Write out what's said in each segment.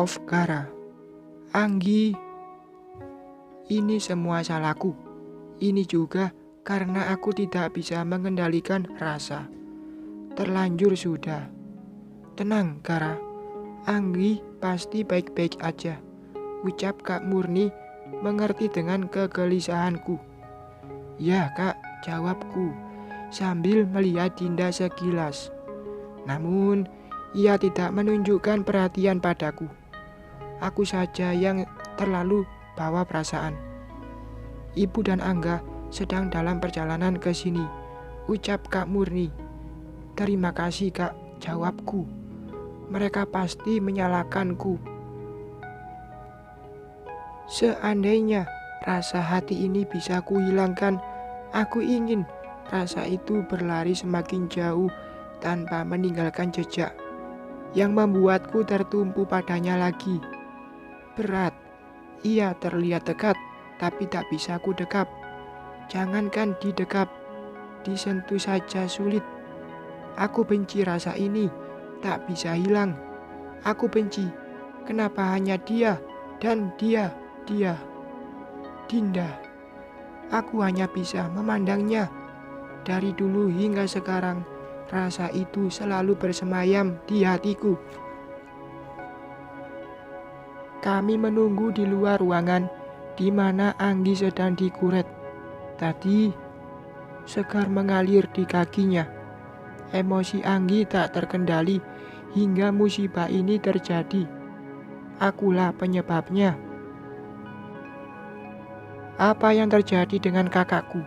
Maaf, Kara. Anggi, ini semua salahku. Ini juga karena aku tidak bisa mengendalikan rasa. Terlanjur sudah. Tenang, Kara. Anggi pasti baik-baik aja. Ucap Kak Murni mengerti dengan kegelisahanku. Ya, Kak, jawabku sambil melihat Dinda sekilas. Namun, ia tidak menunjukkan perhatian padaku. Aku saja yang terlalu bawa perasaan. Ibu dan Angga sedang dalam perjalanan ke sini, ucap Kak Murni. Terima kasih, Kak, jawabku. Mereka pasti menyalahkanku. Seandainya rasa hati ini bisa kuhilangkan, aku ingin rasa itu berlari semakin jauh tanpa meninggalkan jejak yang membuatku tertumpu padanya lagi. Berat, ia terlihat dekat, tapi tak bisa ku dekap. Jangankan didekap, disentuh saja sulit. Aku benci rasa ini, tak bisa hilang. Aku benci, kenapa hanya dia dan dia. Dinda, aku hanya bisa memandangnya. Dari dulu hingga sekarang, rasa itu selalu bersemayam di hatiku. Kami menunggu di luar ruangan di mana Anggi sedang dikuret. Tadi, segar mengalir di kakinya. Emosi Anggi tak terkendali hingga musibah ini terjadi. Akulah penyebabnya. Apa yang terjadi dengan kakakku?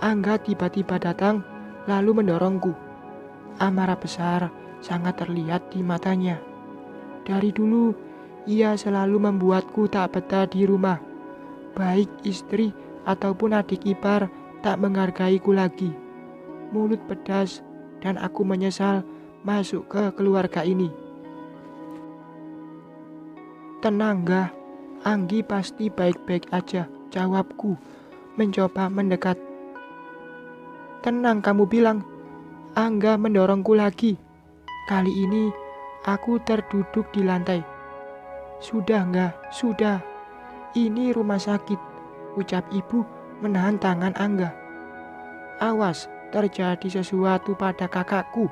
Angga tiba-tiba datang lalu mendorongku. Amarah besar sangat terlihat di matanya. Dari dulu, ia selalu membuatku tak betah di rumah. Baik istri ataupun adik ipar tak menghargaiku lagi. Mulut pedas dan aku menyesal masuk ke keluarga ini. Tenang, Gah. Anggi pasti baik-baik aja, jawabku, mencoba mendekat. Tenang, kamu bilang. Angga mendorongku lagi. Kali ini aku terduduk di lantai. Sudah, enggak? Sudah. Ini rumah sakit, ucap ibu menahan tangan Angga. Awas, terjadi sesuatu pada kakakku.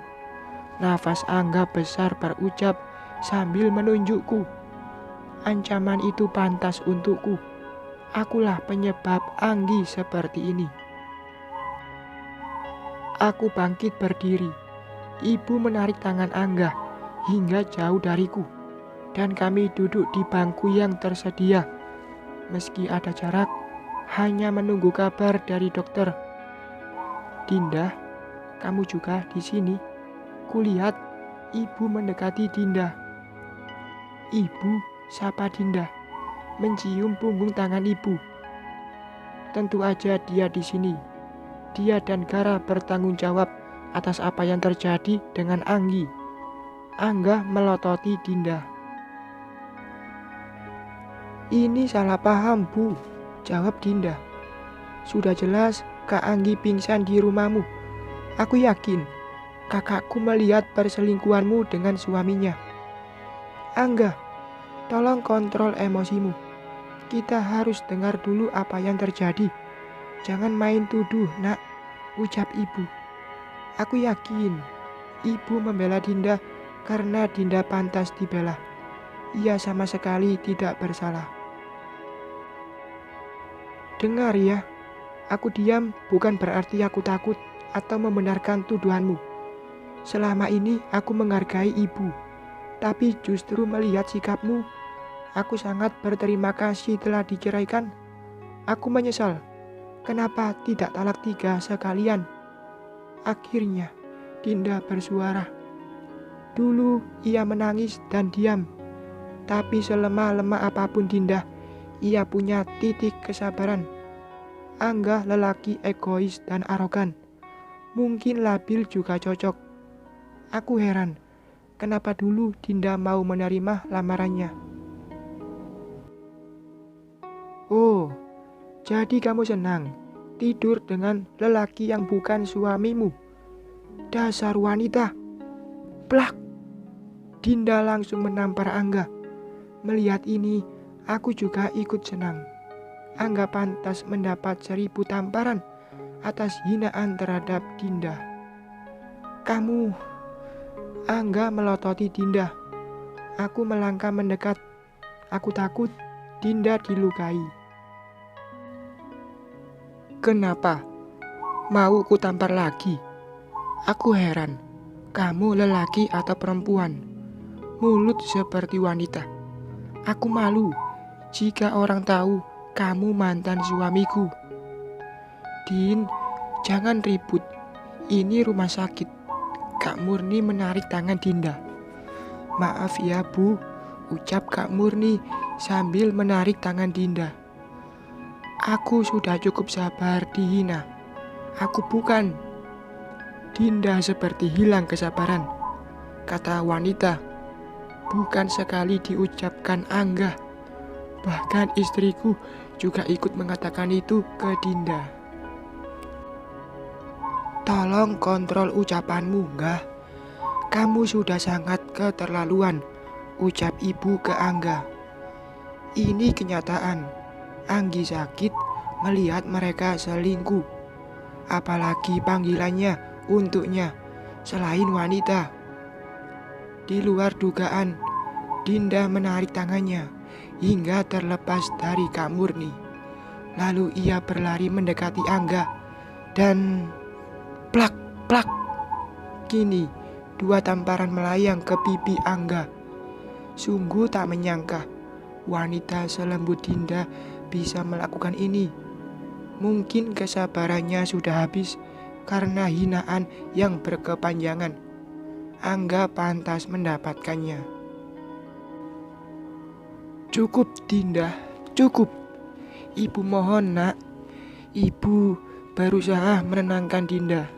Nafas Angga besar berucap sambil menunjukku. Ancaman itu pantas untukku. Akulah penyebab Anggi seperti ini. Aku bangkit berdiri. Ibu menarik tangan Angga hingga jauh dariku. Dan kami duduk di bangku yang tersedia. Meski ada jarak, hanya menunggu kabar dari dokter. Dinda, kamu juga di sini. Kulihat ibu mendekati Dinda. Ibu, sapa Dinda, mencium punggung tangan ibu. Tentu aja dia di sini. Dia dan Kara bertanggung jawab atas apa yang terjadi dengan Anggi. Angga melototi Dinda. Ini salah paham, Bu, jawab Dinda. Sudah jelas Kak Anggi pingsan di rumahmu. Aku yakin kakakku melihat perselingkuhanmu dengan suaminya. Angga, tolong kontrol emosimu. Kita harus dengar dulu apa yang terjadi. Jangan main tuduh, nak, ucap ibu. Aku yakin ibu membela Dinda karena Dinda pantas dibela. Ia sama sekali tidak bersalah. Dengar ya, aku diam bukan berarti aku takut atau membenarkan tuduhanmu. Selama ini aku menghargai ibu, tapi justru melihat sikapmu, aku sangat berterima kasih telah diceraikan. Aku menyesal, kenapa tidak talak 3 sekalian? Akhirnya, Dinda bersuara. Dulu ia menangis dan diam, tapi selemah-lemah apapun Dinda, ia punya titik kesabaran. Angga lelaki egois dan arogan. Mungkin labil juga cocok. Aku heran, kenapa dulu Dinda mau menerima lamarannya. Oh, jadi kamu senang tidur dengan lelaki yang bukan suamimu. Dasar wanita. Plak. Dinda langsung menampar Angga. Melihat ini, aku juga ikut senang. Angga pantas mendapat 1000 tamparan atas hinaan terhadap Dinda. Kamu, Angga melototi Dinda. Aku melangkah mendekat. Aku takut Dinda dilukai. Kenapa? Mau ku tampar lagi? Aku heran. Kamu lelaki atau perempuan? Mulut seperti wanita. Aku malu jika orang tahu kamu mantan suamiku. Din, jangan ribut. Ini rumah sakit. Kak Murni menarik tangan Dinda. Maaf ya Bu, ucap Kak Murni sambil menarik tangan Dinda. Aku sudah cukup sabar dihina. Aku bukan. Dinda seperti hilang kesabaran. Kata wanita, bukan sekali diucapkan Angga. Bahkan istriku juga ikut mengatakan itu ke Dinda. Tolong kontrol ucapanmu, Angga. Kamu sudah sangat keterlaluan, ucap ibu ke Angga. Ini kenyataan. Anggi sakit melihat mereka selingkuh. Apalagi panggilannya untuknya selain wanita. Di luar dugaan, Dinda menarik tangannya hingga terlepas dari Kak Murni. Lalu ia berlari mendekati Angga dan plak, plak. Kini 2 tamparan melayang ke pipi Angga. Sungguh tak menyangka wanita selembut Dinda bisa melakukan ini. Mungkin kesabarannya sudah habis karena hinaan yang berkepanjangan. Angga pantas mendapatkannya. Cukup Dinda, cukup. Ibu mohon nak. Ibu berusaha menenangkan Dinda.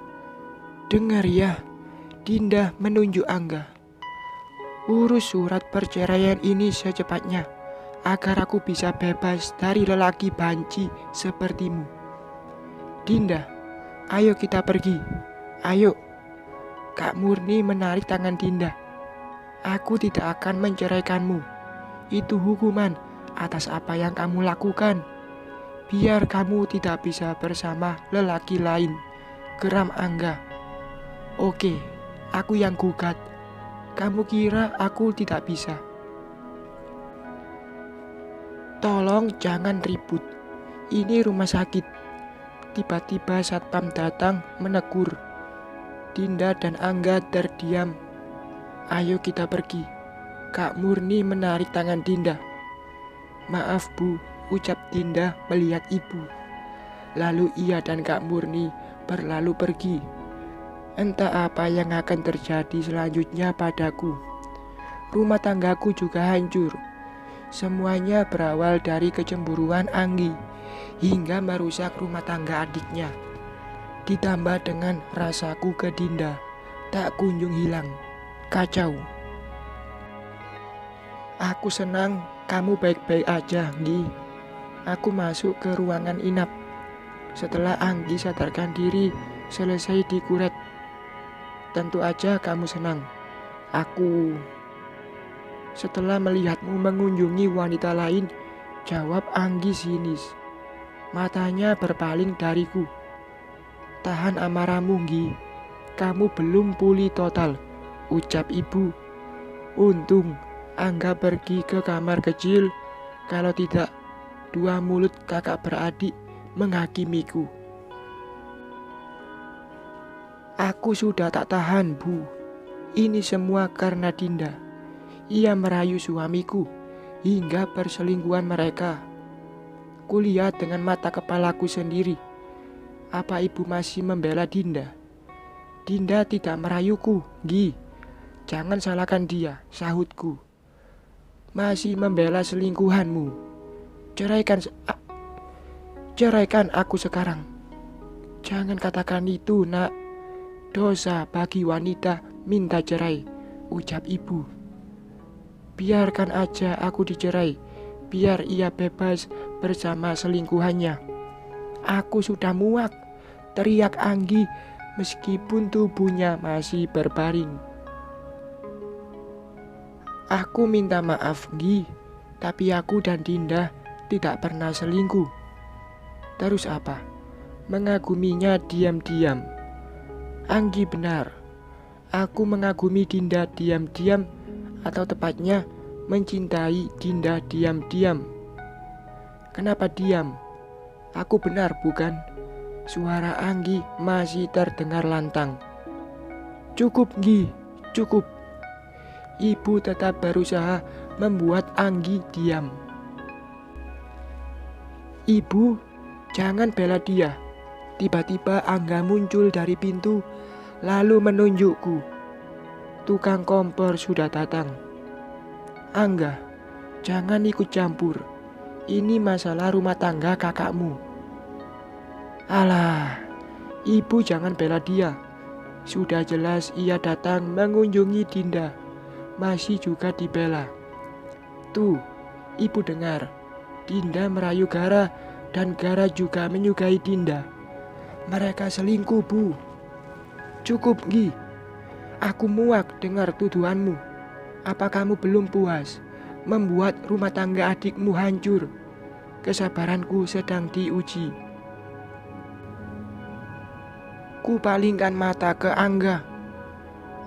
Dengar ya, Dinda menunjuk Angga. Urus surat perceraian ini secepatnya, agar aku bisa bebas dari lelaki banci sepertimu. Dinda, ayo kita pergi. Ayo. Kak Murni menarik tangan Dinda. Aku tidak akan menceraikanmu. Itu hukuman atas apa yang kamu lakukan. Biar kamu tidak bisa bersama lelaki lain, geram Angga. Oke, aku yang gugat. Kamu kira aku tidak bisa? Tolong jangan ribut. Ini rumah sakit. Tiba-tiba satpam datang menegur. Dinda dan Angga terdiam. Ayo kita pergi. Kak Murni menarik tangan Dinda. Maaf Bu, ucap Dinda melihat ibu. Lalu ia dan Kak Murni berlalu pergi. Entah apa yang akan terjadi selanjutnya padaku. Rumah tanggaku juga hancur. Semuanya berawal dari kecemburuan Anggi hingga merusak rumah tangga adiknya. Ditambah dengan rasaku ke Dinda tak kunjung hilang. Kacau. Aku senang kamu baik-baik aja, Anggi. Aku masuk ke ruangan inap. Setelah Anggi sadarkan diri selesai dikuret. Tentu aja kamu senang. Aku. Setelah melihatmu mengunjungi wanita lain, jawab Anggi sinis. Matanya berpaling dariku. Tahan amarahmu, Anggi. Kamu belum pulih total, ucap ibu. Untung Angga pergi ke kamar kecil. Kalau tidak, 2 mulut kakak beradik menghakimiku. Aku sudah tak tahan, Bu. Ini semua karena Dinda. Ia merayu suamiku hingga perselingkuhan mereka. Kulihat dengan mata kepalaku sendiri. Apa ibu masih membela Dinda? Dinda tidak merayuku, Gi. Jangan salahkan dia, sahutku. Masih membela selingkuhanmu. Ceraikan aku sekarang. Jangan katakan itu, nak. Dosa bagi wanita minta cerai, ucap ibu. Biarkan aja aku dicerai, biar ia bebas bersama selingkuhannya. Aku sudah muak, teriak Anggi meskipun tubuhnya masih berbaring. Aku minta maaf, Gi. Tapi aku dan Dinda tidak pernah selingkuh. Terus apa? Mengaguminya diam-diam. Anggi benar. Aku mengagumi Dinda diam-diam, atau tepatnya mencintai Dinda diam-diam. Kenapa diam? Aku benar bukan? Suara Anggi masih terdengar lantang. Cukup, Gi, cukup. Ibu tetap berusaha membuat Anggi diam. Ibu, jangan bela dia. Tiba-tiba Angga muncul dari pintu, lalu menunjukku. Tukang kompor sudah datang. Angga, jangan ikut campur. Ini masalah rumah tangga kakakmu. Alah, ibu jangan bela dia. Sudah jelas ia datang mengunjungi Dinda, masih juga dibela. Tuh, ibu dengar. Dinda merayu Gara dan Gara juga menyukai Dinda. Mereka selingkuh, Bu. Cukup, Gi. Aku muak dengar tuduhanmu. Apa kamu belum puas membuat rumah tangga adikmu hancur? Kesabaranku sedang diuji. Ku palingkan mata ke Angga.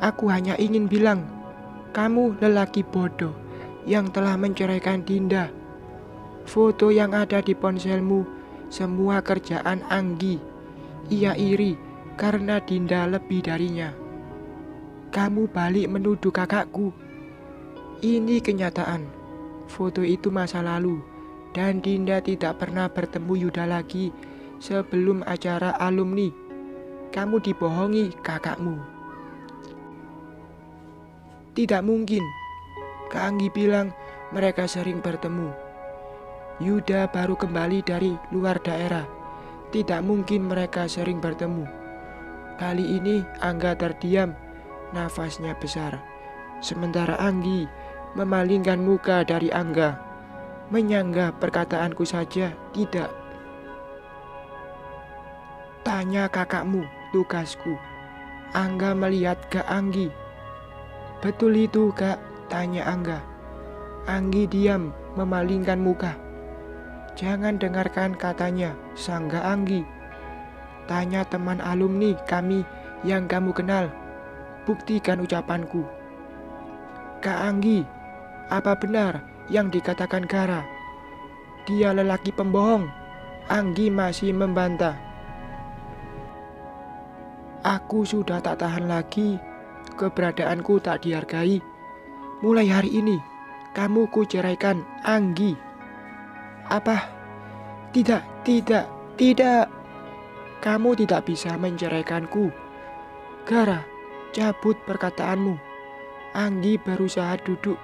Aku hanya ingin bilang, kamu lelaki bodoh yang telah menceraikan Dinda. Foto yang ada di ponselmu semua kerjaan Anggi. Ia iri karena Dinda lebih darinya. Kamu balik menuduh kakakku. Ini kenyataan. Foto itu masa lalu, dan Dinda tidak pernah bertemu Yuda lagi sebelum acara alumni. Kamu dibohongi kakakmu. Tidak mungkin. Kak Anggi bilang mereka sering bertemu. Yuda baru kembali dari luar daerah. Tidak mungkin mereka sering bertemu. Kali ini Angga terdiam, nafasnya besar. Sementara Anggi memalingkan muka dari Angga, menyanggah perkataanku saja tidak. Tanya kakakmu, tugasku. Angga melihat ke Anggi. Betul itu, Kak, tanya Angga. Anggi diam, memalingkan muka. Jangan dengarkan katanya, sangga Anggi. Tanya teman alumni kami yang kamu kenal. Buktikan ucapanku. Kak Anggi, apa benar yang dikatakan Gara? Dia lelaki pembohong. Anggi masih membantah. Aku sudah tak tahan lagi. Keberadaanku tak dihargai. Mulai hari ini, kamu kuceraikan, Anggi. Apa? Tidak. Kamu tidak bisa menceraikanku. Gara, cabut perkataanmu. Anggi berusaha duduk,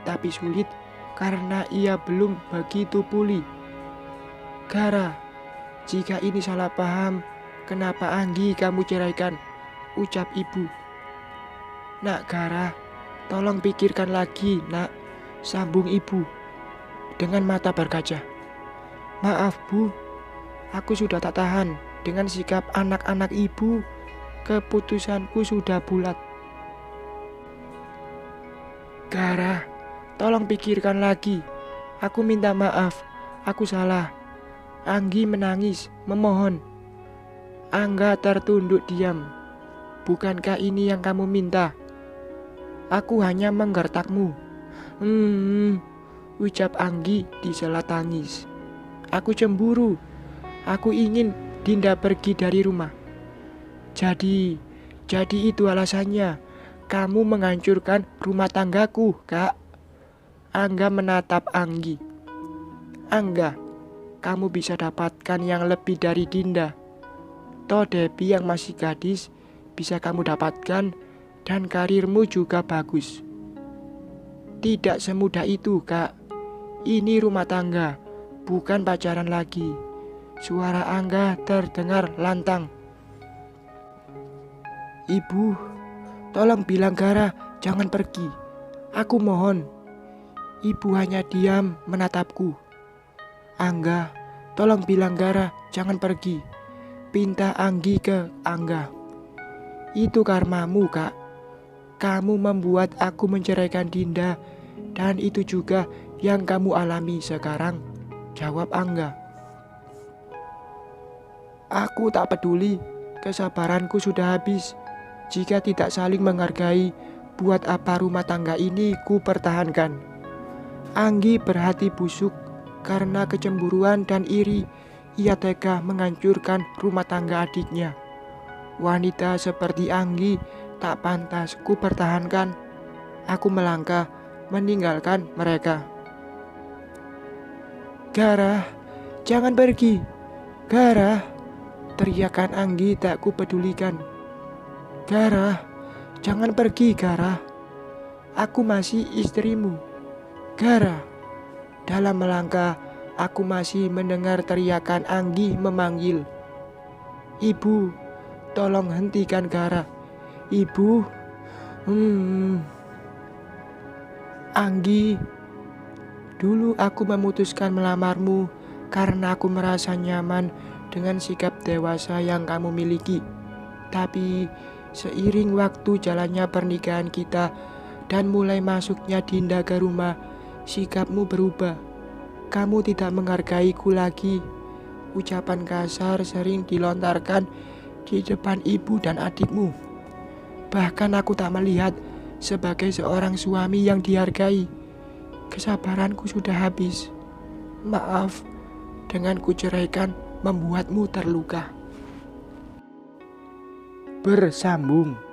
tapi sulit karena ia belum begitu pulih. Gara, jika ini salah paham, kenapa Anggi kamu ceraikan? Ucap ibu. Nak Gara, tolong pikirkan lagi, nak, sambung ibu dengan mata berkaca. Maaf, Bu, aku sudah tak tahan dengan sikap anak-anak ibu. Keputusanku sudah bulat. Gara, tolong pikirkan lagi. Aku minta maaf, aku salah. Anggi menangis, memohon. Angga tertunduk diam. Bukankah ini yang kamu minta? Aku hanya menggertakmu. Ucap Anggi di sela tangis. Aku cemburu. Aku ingin Dinda pergi dari rumah. Jadi itu alasannya. Kamu menghancurkan rumah tanggaku, Kak. Angga menatap Anggi. Angga, kamu bisa dapatkan yang lebih dari Dinda. Toh Debbie yang masih gadis bisa kamu dapatkan, dan karirmu juga bagus. Tidak semudah itu, Kak. Ini rumah tangga, bukan pacaran lagi. Suara Angga terdengar lantang. Ibu, tolong bilang Gara jangan pergi. Aku mohon. Ibu hanya diam menatapku. Angga, tolong bilang Gara jangan pergi. Pinta Anggi ke Angga. Itu karmamu, Kak. Kamu membuat aku menceraikan Dinda, dan itu juga yang kamu alami sekarang? Jawab Angga. Aku tak peduli, kesabaranku sudah habis. Jika tidak saling menghargai, buat apa rumah tangga ini ku pertahankan? Anggi berhati busuk karena kecemburuan dan iri. Ia tega menghancurkan rumah tangga adiknya. Wanita seperti Anggi tak pantas ku pertahankan. Aku melangkah meninggalkan mereka. Gara, jangan pergi. Gara, teriakan Anggi tak ku pedulikan. Gara, jangan pergi Gara. Aku masih istrimu. Gara, dalam melangkah aku masih mendengar teriakan Anggi memanggil. Ibu, tolong hentikan Gara. Ibu, Anggi, dulu aku memutuskan melamarmu karena aku merasa nyaman dengan sikap dewasa yang kamu miliki. Tapi seiring waktu jalannya pernikahan kita dan mulai masuknya Dinda ke rumah, sikapmu berubah. Kamu tidak menghargaiku lagi. Ucapan kasar sering dilontarkan di depan ibu dan adikmu. Bahkan aku tak melihat sebagai seorang suami yang dihargai. Kesabaranku sudah habis. Maaf, dengan kuceraikan membuatmu terluka. Bersambung.